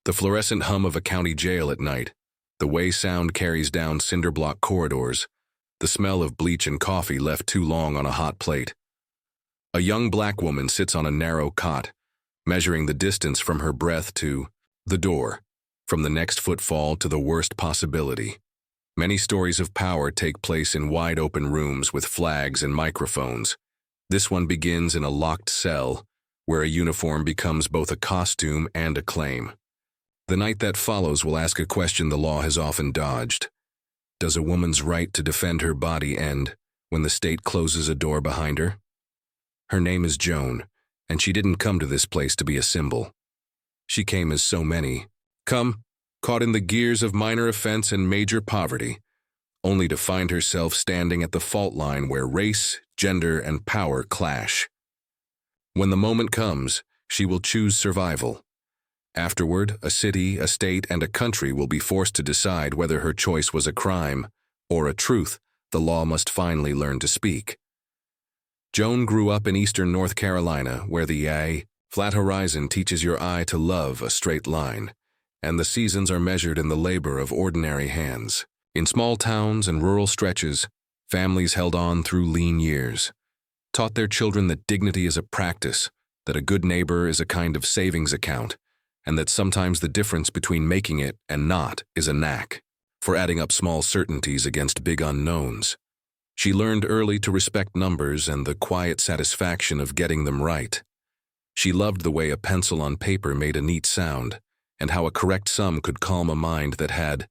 The fluorescent hum of a county jail at night, the way sound carries down cinder-block corridors, the smell of bleach and coffee left too long on a hot plate. A young black woman sits on a narrow cot, measuring the distance from her breath to the door, from the next footfall to the worst possibility. Many stories of power take place in wide-open rooms with flags and microphones. This one begins in a locked cell, where a uniform becomes both a costume and a claim. The night that follows will ask a question the law has often dodged. Does a woman's right to defend her body end when the state closes a door behind her? Her name is Joan, and she didn't come to this place to be a symbol. She came as so many, caught in the gears of minor offense and major poverty, only to find herself standing at the fault line where race, gender, and power clash. When the moment comes, she will choose survival. Afterward, a city, a state, and a country will be forced to decide whether her choice was a crime or a truth the law must finally learn to speak. Joan grew up in eastern North Carolina, where the flat horizon teaches your eye to love a straight line, and the seasons are measured in the labor of ordinary hands. In small towns and rural stretches, families held on through lean years, taught their children that dignity is a practice, that a good neighbor is a kind of savings account, and that sometimes the difference between making it and not is a knack for adding up small certainties against big unknowns. She learned early to respect numbers and the quiet satisfaction of getting them right. She loved the way a pencil on paper made a neat sound, and how a correct sum could calm a mind that had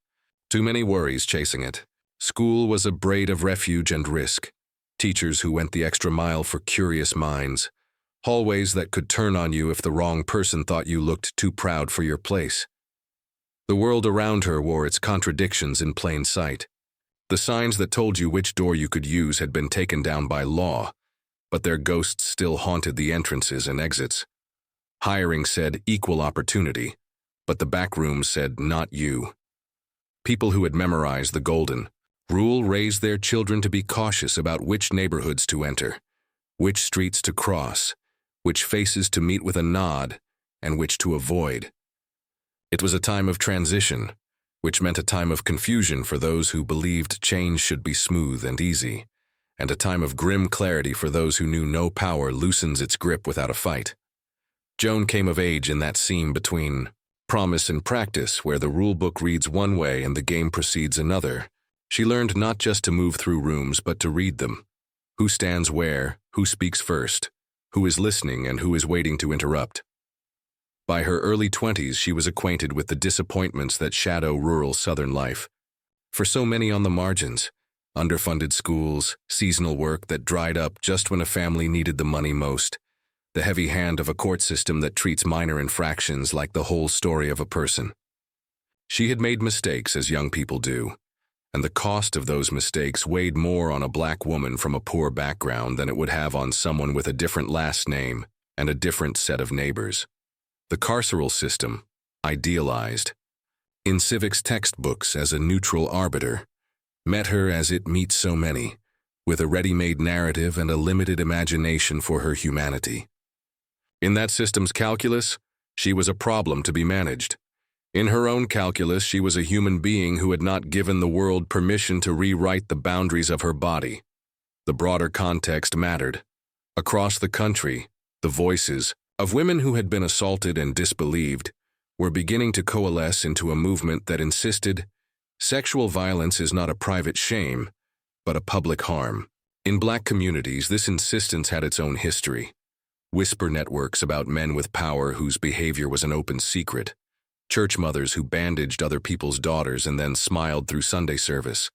too many worries chasing it. School was a braid of refuge and risk, teachers who went the extra mile for curious minds, hallways that could turn on you if the wrong person thought you looked too proud for your place. The world around her wore its contradictions in plain sight. The signs that told you which door you could use had been taken down by law, but their ghosts still haunted the entrances and exits. Hiring said equal opportunity, but the back room said not you. People who had memorized the golden rule raised their children to be cautious about which neighborhoods to enter, which streets to cross, which faces to meet with a nod, and which to avoid. It was a time of transition, which meant a time of confusion for those who believed change should be smooth and easy, and a time of grim clarity for those who knew no power loosens its grip without a fight. Joan came of age in that seam between promise and practice, where the rule book reads one way and the game proceeds another. She learned not just to move through rooms, but to read them. Who stands where, who speaks first, who is listening and who is waiting to interrupt. By her early 20s, she was acquainted with the disappointments that shadow rural Southern life. For so many on the margins, underfunded schools, seasonal work that dried up just when a family needed the money most, the heavy hand of a court system that treats minor infractions like the whole story of a person. She had made mistakes, as young people do, and the cost of those mistakes weighed more on a black woman from a poor background than it would have on someone with a different last name and a different set of neighbors. The carceral system, idealized in civics textbooks as a neutral arbiter, met her as it meets so many, with a ready-made narrative and a limited imagination for her humanity. In that system's calculus, she was a problem to be managed. In her own calculus, she was a human being who had not given the world permission to rewrite the boundaries of her body. The broader context mattered. Across the country, the voices of women who had been assaulted and disbelieved were beginning to coalesce into a movement that insisted sexual violence is not a private shame, but a public harm. In black communities, this insistence had its own history. Whisper networks about men with power whose behavior was an open secret. Church mothers who bandaged other people's daughters and then smiled through Sunday service.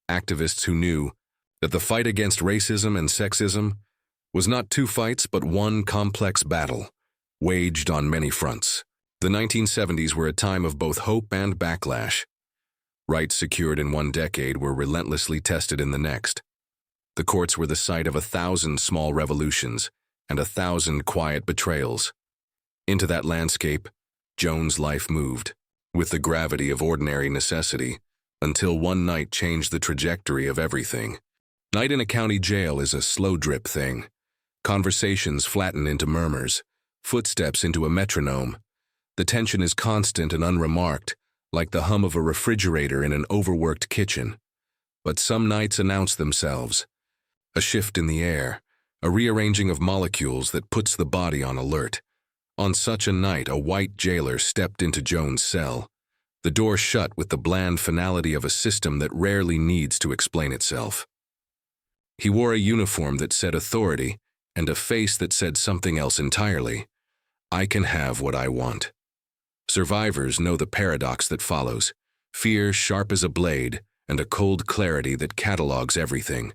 Activists who knew that the fight against racism and sexism was not two fights but one complex battle, waged on many fronts. The 1970s were a time of both hope and backlash. Rights secured in one decade were relentlessly tested in the next. The courts were the site of 1,000 small revolutions and 1,000 quiet betrayals. Into that landscape, Joan's life moved, with the gravity of ordinary necessity, until one night changed the trajectory of everything. Night in a county jail is a slow drip thing. Conversations flatten into murmurs, footsteps into a metronome. The tension is constant and unremarked, like the hum of a refrigerator in an overworked kitchen. But some nights announce themselves. A shift in the air, a rearranging of molecules that puts the body on alert. On such a night, a white jailer stepped into Joan's cell. The door shut with the bland finality of a system that rarely needs to explain itself. He wore a uniform that said authority and a face that said something else entirely. I can have what I want. Survivors know the paradox that follows. Fear sharp as a blade and a cold clarity that catalogs everything.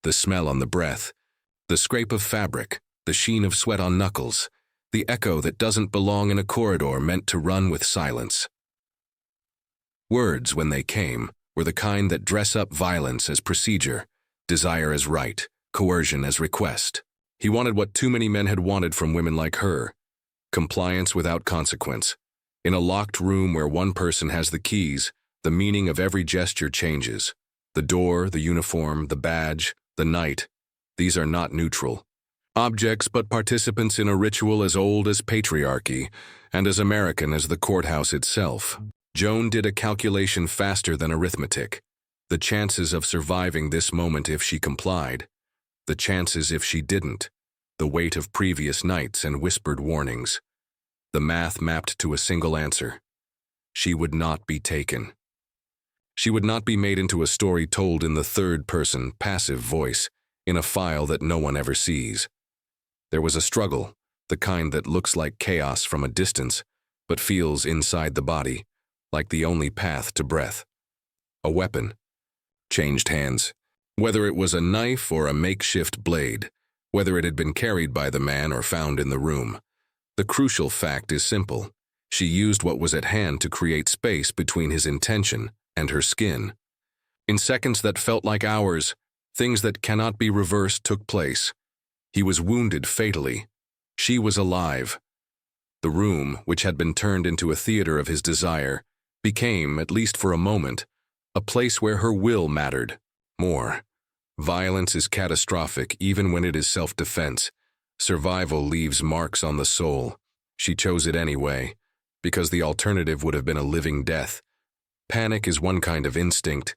The smell on the breath, the scrape of fabric, the sheen of sweat on knuckles, the echo that doesn't belong in a corridor meant to run with silence. Words, when they came, were the kind that dress up violence as procedure, desire as right, coercion as request. He wanted what too many men had wanted from women like her: compliance without consequence. In a locked room where one person has the keys, the meaning of every gesture changes. The door, the uniform, the badge, the night, these are not neutral objects but participants in a ritual as old as patriarchy and as American as the courthouse itself. Joan did a calculation faster than arithmetic. The chances of surviving this moment if she complied. The chances if she didn't. The weight of previous nights and whispered warnings. The math mapped to a single answer. She would not be taken. She would not be made into a story told in the third-person, passive voice, in a file that no one ever sees. There was a struggle, the kind that looks like chaos from a distance, but feels inside the body, like the only path to breath. A weapon. Changed hands. Whether it was a knife or a makeshift blade, whether it had been carried by the man or found in the room. The crucial fact is simple. She used what was at hand to create space between his intention and her skin. In seconds that felt like hours, things that cannot be reversed took place. He was wounded fatally. She was alive. The room, which had been turned into a theater of his desire, became, at least for a moment, a place where her will mattered more. Violence is catastrophic even when it is self-defense. Survival leaves marks on the soul. She chose it anyway, because the alternative would have been a living death. Panic is one kind of instinct.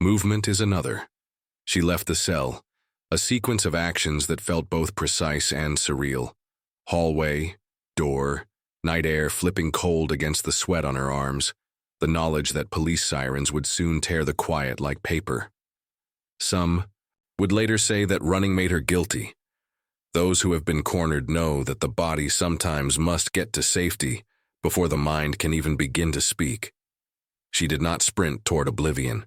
Movement is another. She left the cell, a sequence of actions that felt both precise and surreal. Hallway, door, night air flipping cold against the sweat on her arms, the knowledge that police sirens would soon tear the quiet like paper. Some would later say that running made her guilty. Those who have been cornered know that the body sometimes must get to safety before the mind can even begin to speak. She did not sprint toward oblivion.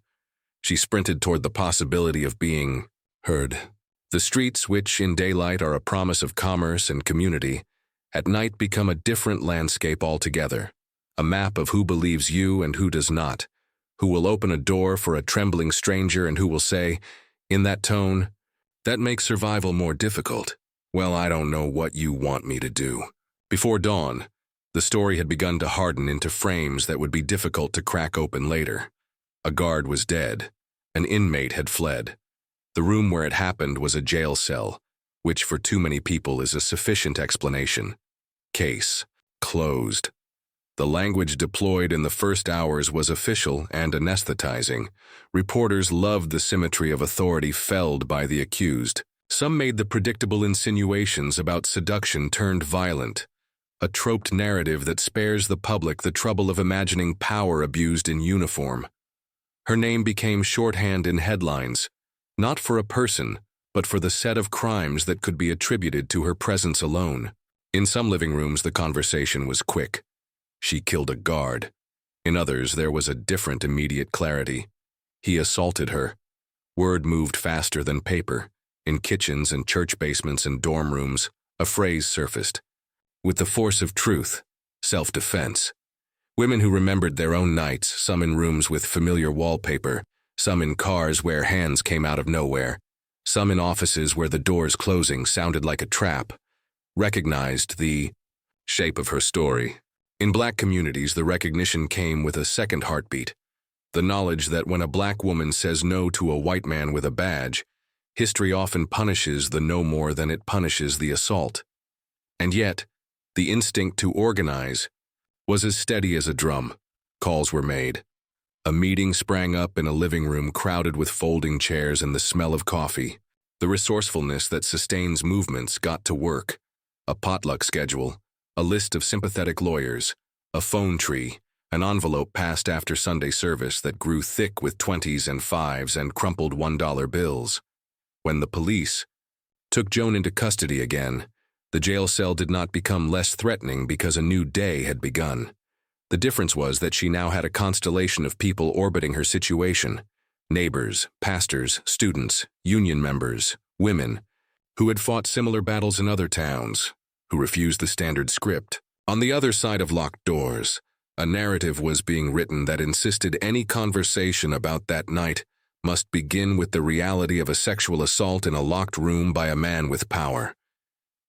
She sprinted toward the possibility of being heard. The streets, which in daylight are a promise of commerce and community, at night become a different landscape altogether, a map of who believes you and who does not, who will open a door for a trembling stranger and who will say, in that tone, that makes survival more difficult. Well, I don't know what you want me to do. Before dawn, the story had begun to harden into frames that would be difficult to crack open later. A guard was dead. An inmate had fled. The room where it happened was a jail cell, which for too many people is a sufficient explanation. Case closed. The language deployed in the first hours was official and anesthetizing. Reporters loved the symmetry of authority felled by the accused. Some made the predictable insinuations about seduction turned violent, a troped narrative that spares the public the trouble of imagining power abused in uniform. Her name became shorthand in headlines, not for a person, but for the set of crimes that could be attributed to her presence alone. In some living rooms, the conversation was quick. She killed a guard. In others, there was a different immediate clarity. He assaulted her. Word moved faster than paper. In kitchens and church basements and dorm rooms, a phrase surfaced. With the force of truth, self-defense. Women who remembered their own nights, some in rooms with familiar wallpaper, some in cars where hands came out of nowhere, some in offices where the doors closing sounded like a trap, recognized the shape of her story. In Black communities, the recognition came with a second heartbeat, the knowledge that when a Black woman says no to a white man with a badge, history often punishes the no more than it punishes the assault. And yet, the instinct to organize, was as steady as a drum. Calls were made. A meeting sprang up in a living room crowded with folding chairs and the smell of coffee. The resourcefulness that sustains movements got to work. A potluck schedule, a list of sympathetic lawyers, a phone tree, an envelope passed after Sunday service that grew thick with 20s and 5s and crumpled $1 bills. When the police took Joan into custody again, the jail cell did not become less threatening because a new day had begun. The difference was that she now had a constellation of people orbiting her situation: neighbors, pastors, students, union members, women, who had fought similar battles in other towns, who refused the standard script. On the other side of locked doors, a narrative was being written that insisted any conversation about that night must begin with the reality of a sexual assault in a locked room by a man with power.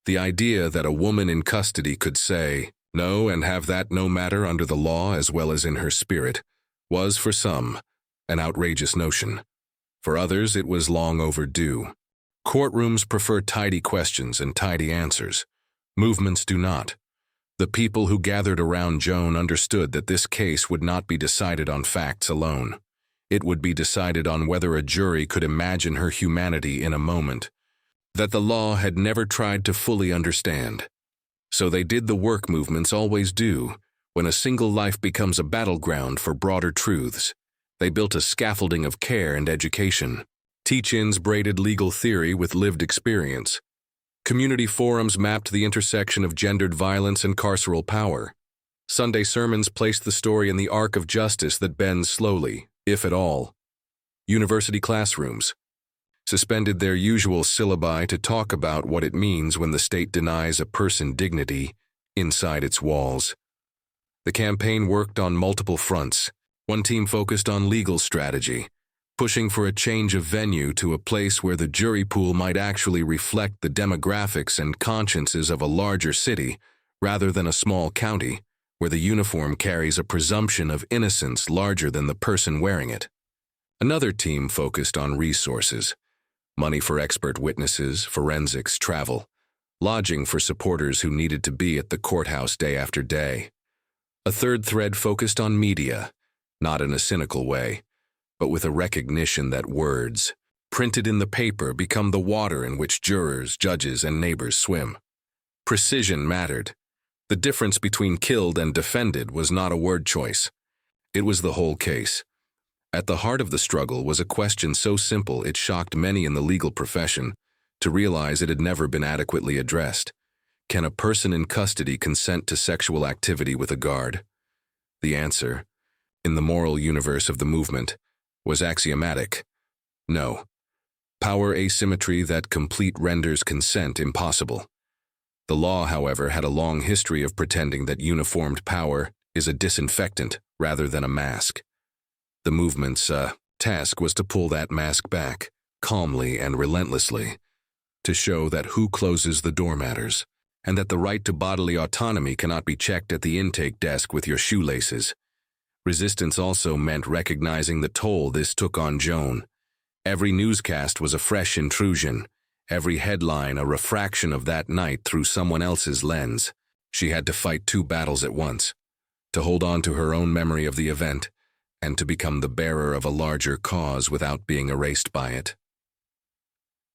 The idea that a woman in custody could say no and have that no matter under the law as well as in her spirit was, for some, an outrageous notion. For others, it was long overdue. Courtrooms prefer tidy questions and tidy answers. Movements do not. The people who gathered around Joan understood that this case would not be decided on facts alone. It would be decided on whether a jury could imagine her humanity in a moment that the law had never tried to fully understand. So they did the work movements always do when a single life becomes a battleground for broader truths. They built a scaffolding of care and education. Teach-ins braided legal theory with lived experience. Community forums mapped the intersection of gendered violence and carceral power. Sunday sermons placed the story in the arc of justice that bends slowly, if at all. University classrooms suspended their usual syllabi to talk about what it means when the state denies a person dignity inside its walls. The campaign worked on multiple fronts. One team focused on legal strategy, pushing for a change of venue to a place where the jury pool might actually reflect the demographics and consciences of a larger city rather than a small county, where the uniform carries a presumption of innocence larger than the person wearing it. Another team focused on resources: money for expert witnesses, forensics, travel, lodging for supporters who needed to be at the courthouse day after day. A third thread focused on media, not in a cynical way, but with a recognition that words, printed in the paper, become the water in which jurors, judges, and neighbors swim. Precision mattered. The difference between killed and defended was not a word choice. It was the whole case. At the heart of the struggle was a question so simple it shocked many in the legal profession to realize it had never been adequately addressed. Can a person in custody consent to sexual activity with a guard? The answer, in the moral universe of the movement, was axiomatic: no. Power asymmetry that complete renders consent impossible. The law, however, had a long history of pretending that uniformed power is a disinfectant rather than a mask. The movement's task was to pull that mask back, calmly and relentlessly, to show that who closes the door matters, and that the right to bodily autonomy cannot be checked at the intake desk with your shoelaces. Resistance also meant recognizing the toll this took on Joan. Every newscast was a fresh intrusion, every headline a refraction of that night through someone else's lens. She had to fight two battles at once: to hold on to her own memory of the event, and to become the bearer of a larger cause without being erased by it.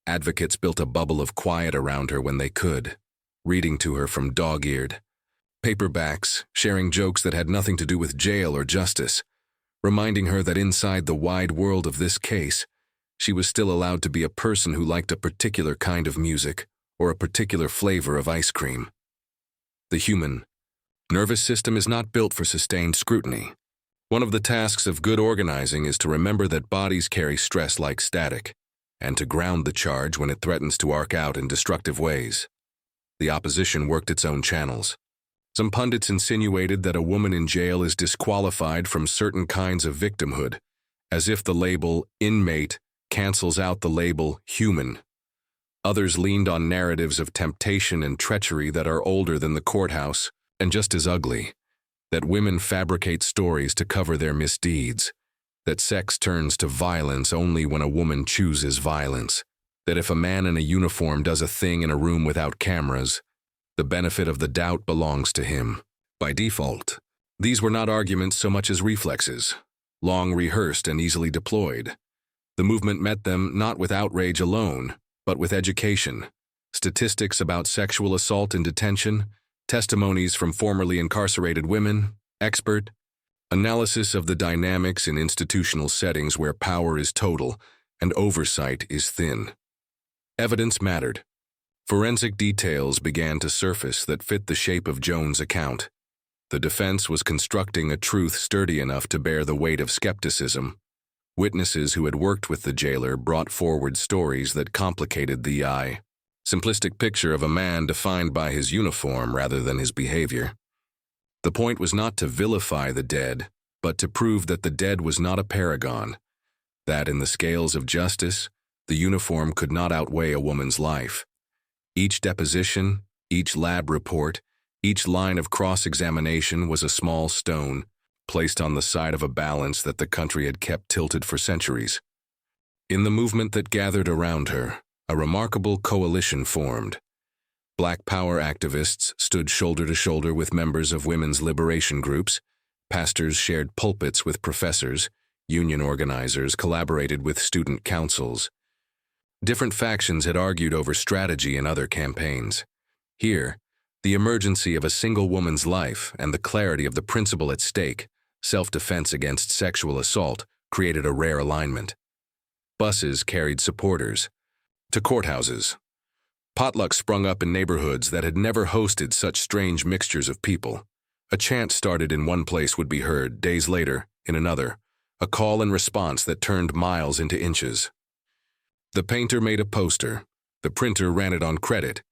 Advocates built a bubble of quiet around her when they could, reading to her from dog-eared paperbacks, sharing jokes that had nothing to do with jail or justice, reminding her that inside the wide world of this case, she was still allowed to be a person who liked a particular kind of music or a particular flavor of ice cream. The human nervous system is not built for sustained scrutiny. One of the tasks of good organizing is to remember that bodies carry stress like static, and to ground the charge when it threatens to arc out in destructive ways. The opposition worked its own channels. Some pundits insinuated that a woman in jail is disqualified from certain kinds of victimhood, as if the label inmate cancels out the label human. Others leaned on narratives of temptation and treachery that are older than the courthouse and just as ugly, that women fabricate stories to cover their misdeeds, that sex turns to violence only when a woman chooses violence, that if a man in a uniform does a thing in a room without cameras, the benefit of the doubt belongs to him. By default, These were not arguments so much as reflexes, long rehearsed and easily deployed. The movement met them not with outrage alone, but with education, statistics about sexual assault in detention, testimonies from formerly incarcerated women, expert analysis of the dynamics in institutional settings where power is total and oversight is thin. Evidence mattered. Forensic details began to surface that fit the shape of Jones' account. The defense was constructing a truth sturdy enough to bear the weight of skepticism. Witnesses who had worked with the jailer brought forward stories that complicated the simplistic picture of a man defined by his uniform rather than his behavior. The point was not to vilify the dead, but to prove that the dead was not a paragon, that in the scales of justice, the uniform could not outweigh a woman's life. Each deposition, each lab report, each line of cross-examination was a small stone placed on the side of a balance that the country had kept tilted for centuries. In the movement that gathered around her, a remarkable coalition formed. Black power activists stood shoulder to shoulder with members of women's liberation groups, pastors shared pulpits with professors, union organizers collaborated with student councils. Different factions had argued over strategy in other campaigns. Here, the emergency of a single woman's life and the clarity of the principle at stake, self-defense against sexual assault, created a rare alignment. Buses carried supporters to courthouses. Potlucks sprung up in neighborhoods that had never hosted such strange mixtures of people. A chant started in one place would be heard, days later, in another, a call and response that turned miles into inches. The painter made a poster. The printer ran it on credit.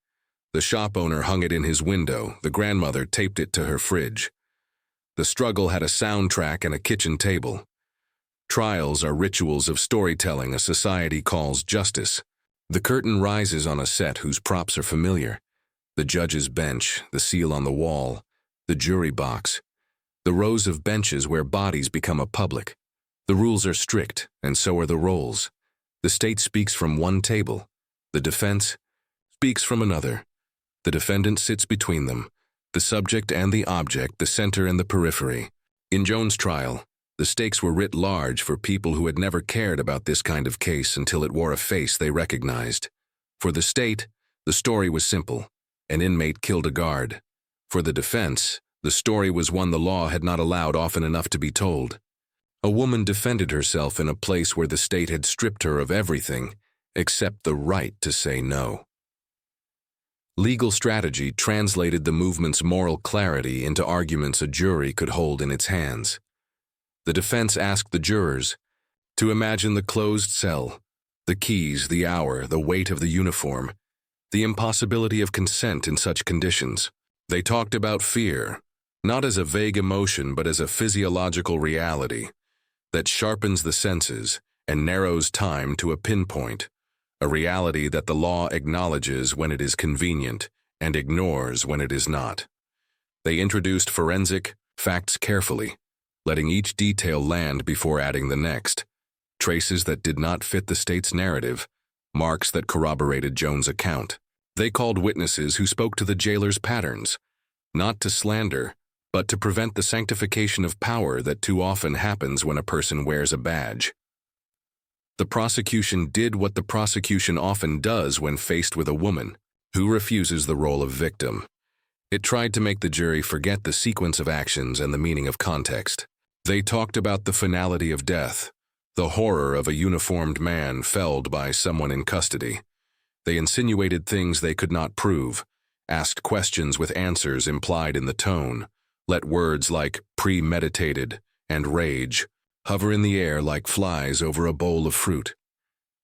The shop owner hung it in his window. The grandmother taped it to her fridge. The struggle had a soundtrack and a kitchen table. Trials are rituals of storytelling a society calls justice. The curtain rises on a set whose props are familiar. The judge's bench, the seal on the wall, the jury box, the rows of benches where bodies become a public. The rules are strict, and so are the roles. The state speaks from one table. The defense speaks from another. The defendant sits between them, the subject and the object, the center and the periphery. In Jones' trial, the stakes were writ large for people who had never cared about this kind of case until it wore a face they recognized. For the state, the story was simple. An inmate killed a guard. For the defense, the story was one the law had not allowed often enough to be told. A woman defended herself in a place where the state had stripped her of everything except the right to say no. Legal strategy translated the movement's moral clarity into arguments a jury could hold in its hands. The defense asked the jurors to imagine the closed cell, the keys, the hour, the weight of the uniform, the impossibility of consent in such conditions. They talked about fear, not as a vague emotion but as a physiological reality that sharpens the senses and narrows time to a pinpoint, a reality that the law acknowledges when it is convenient and ignores when it is not. They introduced forensic facts carefully, letting each detail land before adding the next, traces that did not fit the state's narrative, marks that corroborated Jones' account. They called witnesses who spoke to the jailer's patterns, not to slander, but to prevent the sanctification of power that too often happens when a person wears a badge. The prosecution did what the prosecution often does when faced with a woman who refuses the role of victim. It tried to make the jury forget the sequence of actions and the meaning of context. They talked about the finality of death, the horror of a uniformed man felled by someone in custody. They insinuated things they could not prove, asked questions with answers implied in the tone, let words like premeditated and rage hover in the air like flies over a bowl of fruit.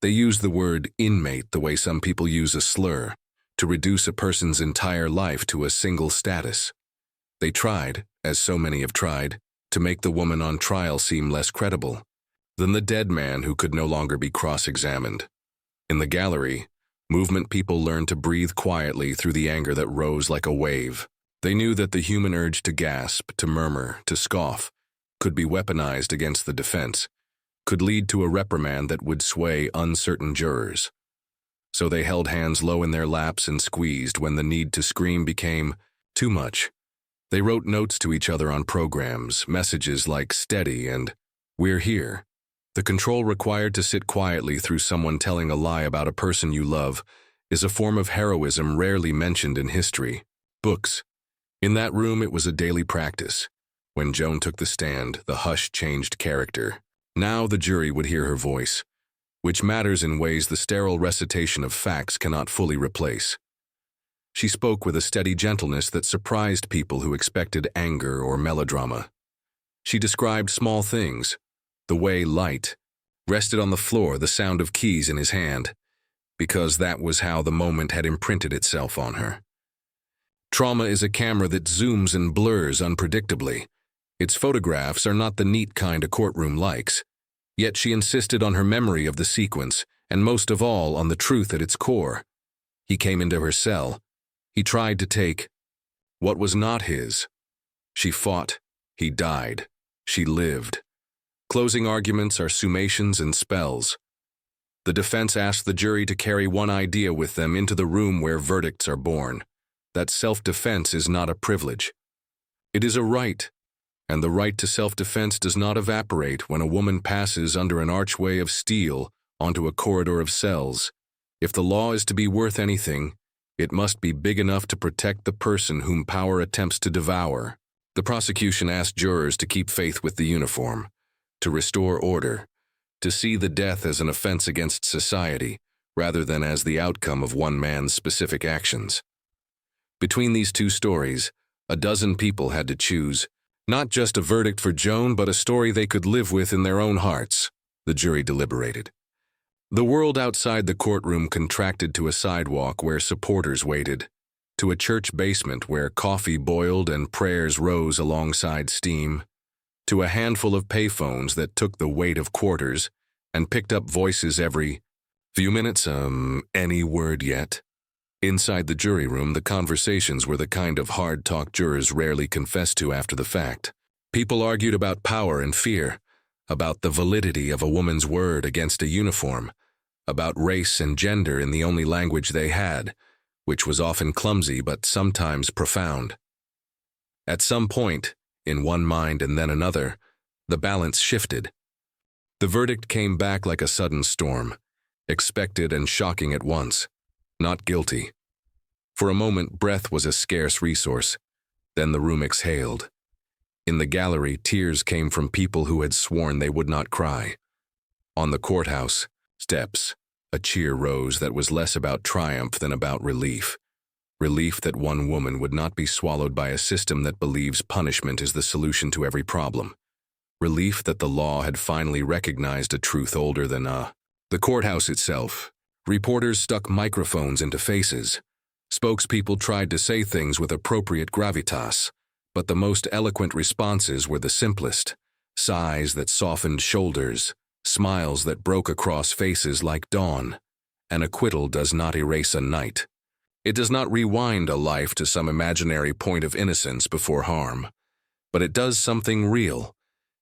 They used the word inmate the way some people use a slur, to reduce a person's entire life to a single status. They tried, as so many have tried, to make the woman on trial seem less credible than the dead man who could no longer be cross-examined. In the gallery, movement people learned to breathe quietly through the anger that rose like a wave. They knew that the human urge to gasp, to murmur, to scoff, could be weaponized against the defense, could lead to a reprimand that would sway uncertain jurors. So they held hands low in their laps and squeezed when the need to scream became too much. They wrote notes to each other on programs, messages like "steady" and "we're here." The control required to sit quietly through someone telling a lie about a person you love is a form of heroism rarely mentioned in history. Books. In that room, it was a daily practice. When Joan took the stand, the hush changed character. Now the jury would hear her voice, which matters in ways the sterile recitation of facts cannot fully replace. She spoke with a steady gentleness that surprised people who expected anger or melodrama. She described small things, the way light rested on the floor, the sound of keys in his hand, because that was how the moment had imprinted itself on her. Trauma is a camera that zooms and blurs unpredictably. Its photographs are not the neat kind a courtroom likes, yet she insisted on her memory of the sequence, and most of all on the truth at its core. He came into her cell. He tried to take what was not his. She fought. He died. She lived. Closing arguments are summations and spells. The defense asked the jury to carry one idea with them into the room where verdicts are born: that self-defense is not a privilege. It is a right, and the right to self-defense does not evaporate when a woman passes under an archway of steel onto a corridor of cells. If the law is to be worth anything, it must be big enough to protect the person whom power attempts to devour. The prosecution asked jurors to keep faith with the uniform, to restore order, to see the death as an offense against society, rather than as the outcome of one man's specific actions. Between these two stories, a dozen people had to choose, not just a verdict for Joan, but a story they could live with in their own hearts. The jury deliberated. The world outside the courtroom contracted to a sidewalk where supporters waited, to a church basement where coffee boiled and prayers rose alongside steam, to a handful of payphones that took the weight of quarters and picked up voices every few minutes. Any word yet? Inside the jury room, the conversations were the kind of hard talk jurors rarely confess to after the fact. People argued about power and fear, about the validity of a woman's word against a uniform, about race and gender in the only language they had, which was often clumsy but sometimes profound. At some point, in one mind and then another, the balance shifted. The verdict came back like a sudden storm, expected and shocking at once. Not guilty. For a moment, breath was a scarce resource. Then the room exhaled. In the gallery, tears came from people who had sworn they would not cry. On the courthouse steps, a cheer rose that was less about triumph than about relief. Relief that one woman would not be swallowed by a system that believes punishment is the solution to every problem. Relief that the law had finally recognized a truth older than the courthouse itself. Reporters stuck microphones into faces. Spokespeople tried to say things with appropriate gravitas, but the most eloquent responses were the simplest: sighs that softened shoulders, smiles that broke across faces like dawn. An acquittal does not erase a night. It does not rewind a life to some imaginary point of innocence before harm. But it does something real.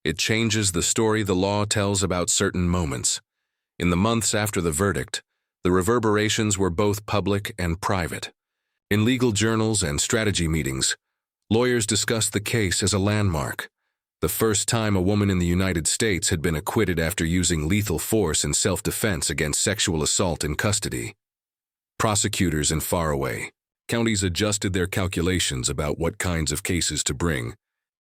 It changes the story the law tells about certain moments. In the months after the verdict, the reverberations were both public and private. In legal journals and strategy meetings, lawyers discussed the case as a landmark. The first time a woman in the United States had been acquitted after using lethal force in self-defense against sexual assault in custody. Prosecutors in faraway counties adjusted their calculations about what kinds of cases to bring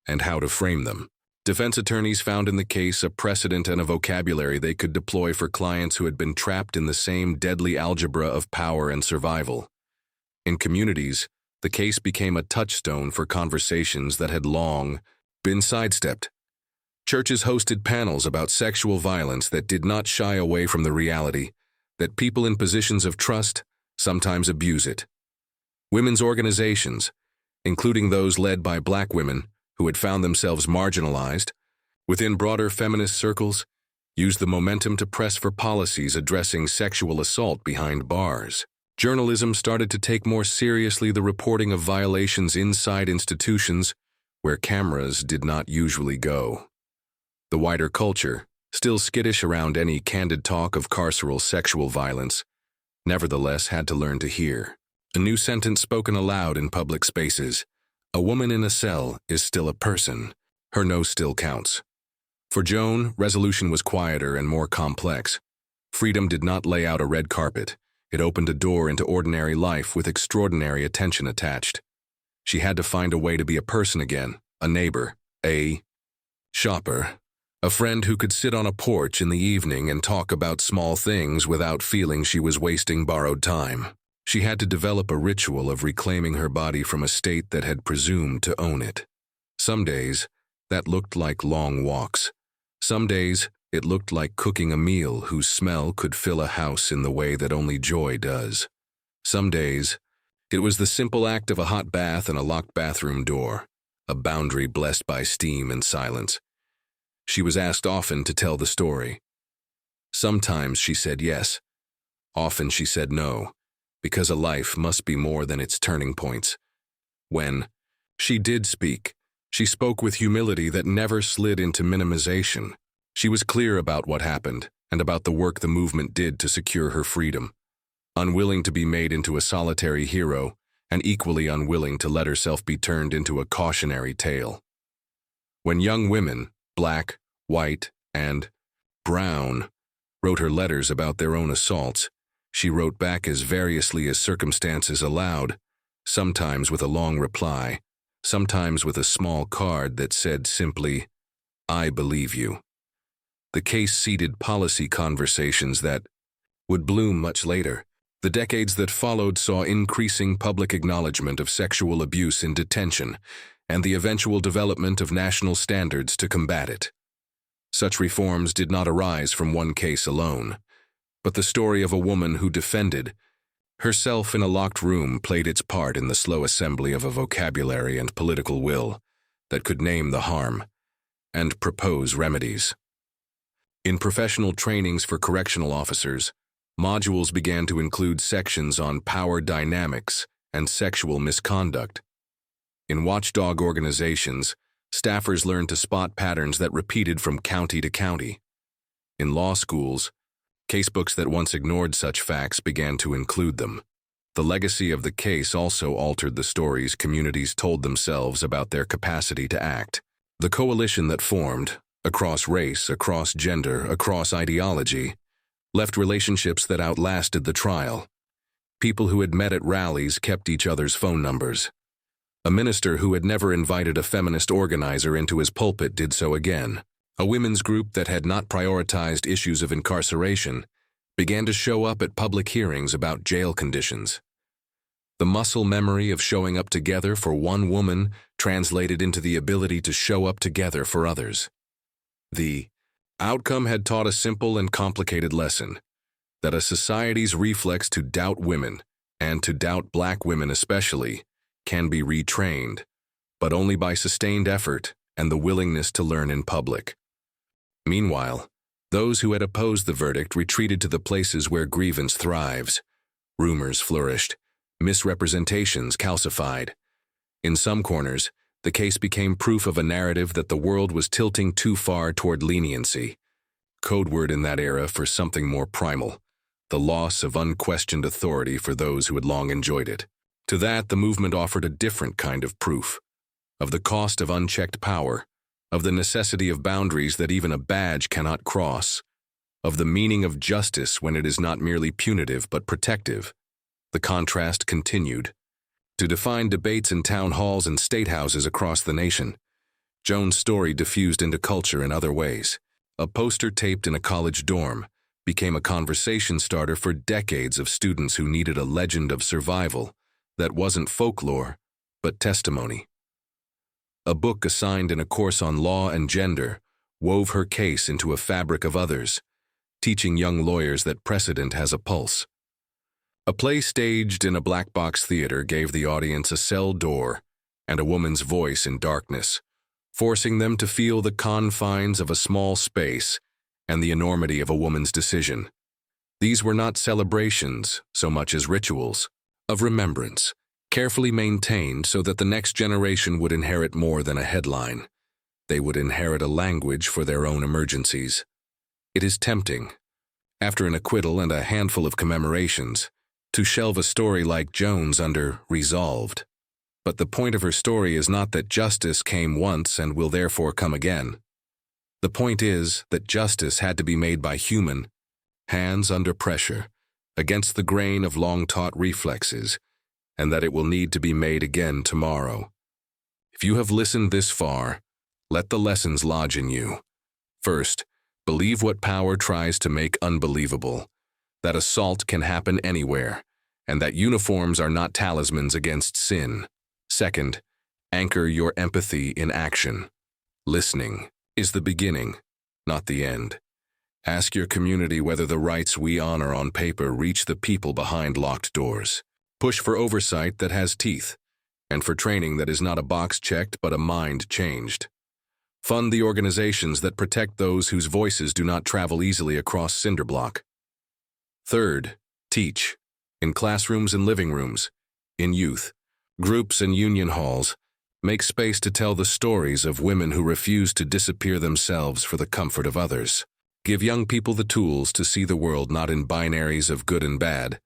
and how to frame them. Defense attorneys found in the case a precedent and a vocabulary they could deploy for clients who had been trapped in the same deadly algebra of power and survival. In communities, the case became a touchstone for conversations that had long been sidestepped. Churches hosted panels about sexual violence that did not shy away from the reality that people in positions of trust sometimes abuse it. Women's organizations, including those led by Black women who had found themselves marginalized within broader feminist circles, used the momentum to press for policies addressing sexual assault behind bars. Journalism started to take more seriously the reporting of violations inside institutions where cameras did not usually go. The wider culture, still skittish around any candid talk of carceral sexual violence, nevertheless had to learn to hear. A new sentence spoken aloud in public spaces: A woman in a cell is still a person. Her no still counts. For Joan, resolution was quieter and more complex. Freedom did not lay out a red carpet. It opened a door into ordinary life with extraordinary attention attached. She had to find a way to be a person again, a neighbor, a shopper, a friend who could sit on a porch in the evening and talk about small things without feeling she was wasting borrowed time. She had to develop a ritual of reclaiming her body from a state that had presumed to own it. Some days, that looked like long walks. Some days, it looked like cooking a meal whose smell could fill a house in the way that only joy does. Some days, it was the simple act of a hot bath and a locked bathroom door, a boundary blessed by steam and silence. She was asked often to tell the story. Sometimes she said yes. Often she said no, because a life must be more than its turning points. When she did speak, she spoke with humility that never slid into minimization. She was clear about what happened and about the work the movement did to secure her freedom. Unwilling to be made into a solitary hero, and equally unwilling to let herself be turned into a cautionary tale. When young women, black, white, and brown, wrote her letters about their own assaults, she wrote back as variously as circumstances allowed, sometimes with a long reply, sometimes with a small card that said simply, "I believe you." The case seeded policy conversations that would bloom much later. The decades that followed saw increasing public acknowledgement of sexual abuse in detention and the eventual development of national standards to combat it. Such reforms did not arise from one case alone, but the story of a woman who defended herself in a locked room played its part in the slow assembly of a vocabulary and political will that could name the harm and propose remedies. In professional trainings for correctional officers, modules began to include sections on power dynamics and sexual misconduct. In watchdog organizations, staffers learned to spot patterns that repeated from county to county. In law schools, casebooks that once ignored such facts began to include them. The legacy of the case also altered the stories communities told themselves about their capacity to act. The coalition that formed, across race, across gender, across ideology, left relationships that outlasted the trial. People who had met at rallies kept each other's phone numbers. A minister who had never invited a feminist organizer into his pulpit did so again. A women's group that had not prioritized issues of incarceration began to show up at public hearings about jail conditions. The muscle memory of showing up together for one woman translated into the ability to show up together for others. The outcome had taught a simple and complicated lesson, that a society's reflex to doubt women, and to doubt black women especially, can be retrained, but only by sustained effort and the willingness to learn in public. Meanwhile, those who had opposed the verdict retreated to the places where grievance thrives. Rumors flourished, misrepresentations calcified. In some corners, the case became proof of a narrative that the world was tilting too far toward leniency, code word in that era for something more primal, the loss of unquestioned authority for those who had long enjoyed it. To that, the movement offered a different kind of proof, of the cost of unchecked power, of the necessity of boundaries that even a badge cannot cross, of the meaning of justice when it is not merely punitive but protective. The contrast continued. To define debates in town halls and state houses across the nation, Joan's story diffused into culture in other ways. A poster taped in a college dorm became a conversation starter for decades of students who needed a legend of survival that wasn't folklore, but testimony. A book assigned in a course on law and gender wove her case into a fabric of others, teaching young lawyers that precedent has a pulse. A play staged in a black box theater gave the audience a cell door and a woman's voice in darkness, forcing them to feel the confines of a small space and the enormity of a woman's decision. These were not celebrations so much as rituals of remembrance, carefully maintained so that the next generation would inherit more than a headline. They would inherit a language for their own emergencies. It is tempting, after an acquittal and a handful of commemorations, to shelve a story like Joan's under resolved. But the point of her story is not that justice came once and will therefore come again. The point is that justice had to be made by human hands under pressure, against the grain of long-taught reflexes, and that it will need to be made again tomorrow. If you have listened this far, let the lessons lodge in you. First, believe what power tries to make unbelievable, that assault can happen anywhere, and that uniforms are not talismans against sin. Second, anchor your empathy in action. Listening is the beginning, not the end. Ask your community whether the rights we honor on paper reach the people behind locked doors. Push for oversight that has teeth, and for training that is not a box checked but a mind changed. Fund the organizations that protect those whose voices do not travel easily across Cinderblock. Third, teach. In classrooms and living rooms, in youth, groups and union halls, make space to tell the stories of women who refuse to disappear themselves for the comfort of others. Give young people the tools to see the world not in binaries of good and bad,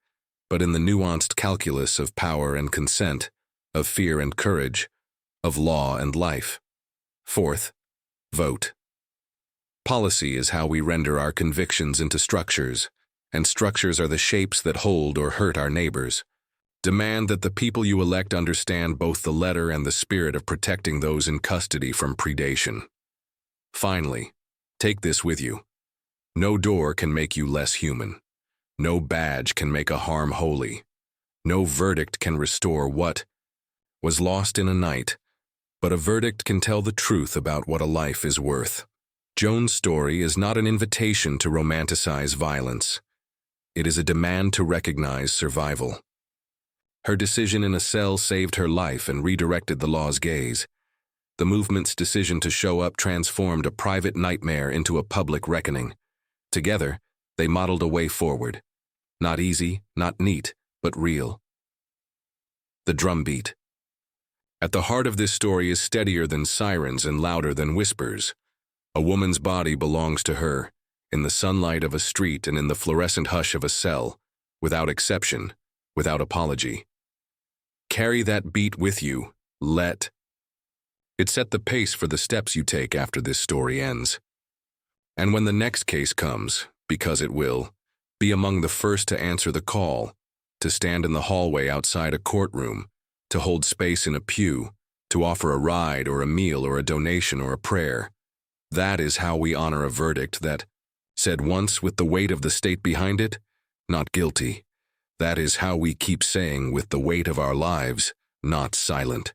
but in the nuanced calculus of power and consent, of fear and courage, of law and life. Fourth, vote. Policy is how we render our convictions into structures, and structures are the shapes that hold or hurt our neighbors. Demand that the people you elect understand both the letter and the spirit of protecting those in custody from predation. Finally, take this with you. No door can make you less human. No badge can make a harm holy. No verdict can restore what was lost in a night, but a verdict can tell the truth about what a life is worth. Joan's story is not an invitation to romanticize violence. It is a demand to recognize survival. Her decision in a cell saved her life and redirected the law's gaze. The movement's decision to show up transformed a private nightmare into a public reckoning. Together, they modeled a way forward. Not easy, not neat, but real. The drumbeat. At the heart of this story is steadier than sirens and louder than whispers. A woman's body belongs to her, in the sunlight of a street and in the fluorescent hush of a cell, without exception, without apology. Carry that beat with you. Let it set the pace for the steps you take after this story ends. And when the next case comes, because it will, be among the first to answer the call, to stand in the hallway outside a courtroom, to hold space in a pew, to offer a ride or a meal or a donation or a prayer. That is how we honor a verdict that, said once with the weight of the state behind it, not guilty. That is how we keep saying with the weight of our lives, not silent.